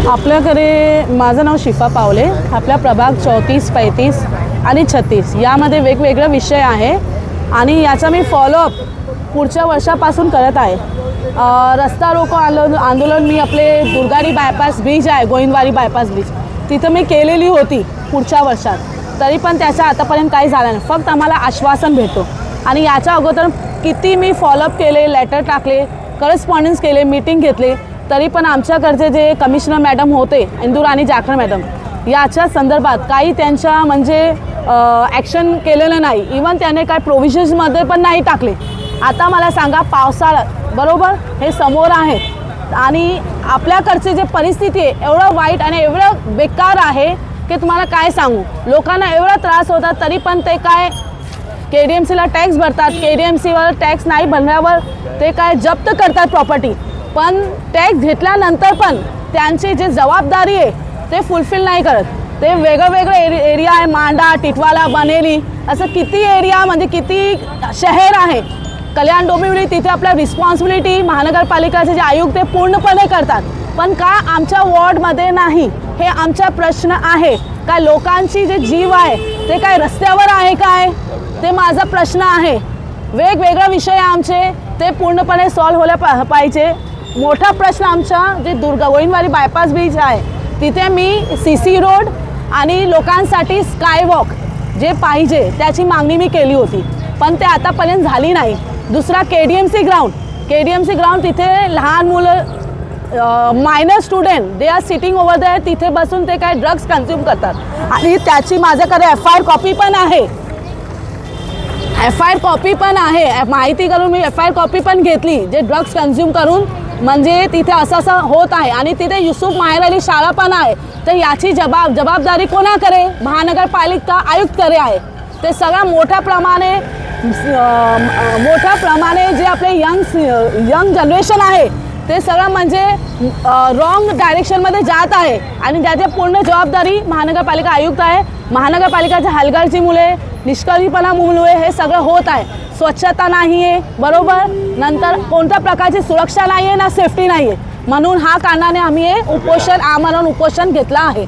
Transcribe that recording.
आपल्याकडे माझं नाव शिफा पावले। आपल्या प्रभाग 34, 35 आणि 36 यामध्ये वेगवेगळे विषय आहे आणि याचा मी फॉलोअप पुढच्या वर्षापासून करत आहे। रस्ता रोको आंदोलन मी आपले दुर्गारी बायपास ब्रिज आहे, गोविंदवाडी बायपास ब्रिज, तिथं मी केलेली होती पुढच्या वर्षात, तरी पण त्याचा आतापर्यंत काही झालं नाही। फक्त आम्हाला आश्वासन भेटतो आणि याच्या अगोदर किती मी फॉलोअप केले, लेटर टाकले, करस्पॉन्डन्स केले, मीटिंग घेतले, तरी पण आमच्याकडचे जे कमिशनर मॅडम होते इंदुराणी जाखड मॅडम, याच्या संदर्भात काही त्यांच्या म्हणजे ॲक्शन केलेलं नाही। इवन त्याने काय प्रोव्हिजन्समध्ये पण नाही टाकले। आता मला सांगा, पावसाळ्यात बरोबर हे समोर आहे आणि आपल्याकडची जे परिस्थिती आहे एवढं वाईट आणि एवढं बेकार आहे की तुम्हाला काय सांगू। लोकांना एवढा त्रास होता तरी पण ते काय KDMCला टॅक्स भरतात, KDMCवर टॅक्स नाही भरल्यावर ते काय जप्त करतात प्रॉपर्टी, पण टॅक्स घेतल्यानंतर पण त्यांची जी जबाबदारी आहे ते फुलफिल नाही करत। ते वेगवेगळे एरिया आहे, मांडा, टिटवाला, बनेली, असं किती एरिया म्हणजे किती शहर आहे, कल्याण डोंबिवली, तिथे आपल्या रिस्पॉन्सिबिलिटी महानगरपालिकाचे जे आयुक्त ते पूर्णपणे करतात, पण का आमच्या वॉर्डमध्ये नाही, हे आमचा प्रश्न आहे। काय लोकांची जे जीव आहे ते काय रस्त्यावर आहे काय, ते माझा प्रश्न आहे। वेगवेगळे विषय आमचे ते पूर्णपणे सॉल्व्ह व्हायला पाहिजे। मोठा प्रश्न आमचा जे गोविंदवाडी बायपास ब्रिज आहे, तिथे मी CC रोड आणि लोकांसाठी स्कायवॉक जे पाहिजे त्याची मागणी मी केली होती, पण ते आतापर्यंत झाली नाही। दुसरा KDMC ग्राउंड, तिथे लहान मुलं minor student they are sitting over there, तिथे बसून ते काय ड्रग्स कन्झ्युम करतात आणि त्याची माझ्याकडे FIR कॉपी पण आहे। FIR कॉपी पण आहे, माहिती करून मी FIR कॉपी पण घेतली, जे ड्रग्स कन्झ्युम करून म्हणजे तिथे असं होत आहे आणि तिथे युसुफ माहेर अली शाळा पण आहे। तर याची जबाबदारी कोणाकडे, महानगरपालिका आयुक्त करे आहे। ते सगळं मोठ्या प्रमाणे जे आपले यंग जनरेशन आहे ते सगळं म्हणजे रॉंग डायरेक्शनमध्ये जात आहे आणि त्याची पूर्ण जबाबदारी महानगरपालिका आयुक्त आहे। महानगरपालिकाच्या हलगर्जीमुळे, निष्काळजीपणामुळे हे सगळं होत आहे। स्वच्छता नाही आहे बरोबर, नंतर कोणत्या प्रकारची सुरक्षा नाही आहे ना सेफ्टी नाही आहे, म्हणून हा कारणाने आम्ही हे आमरण उपोषण घेतला आहे।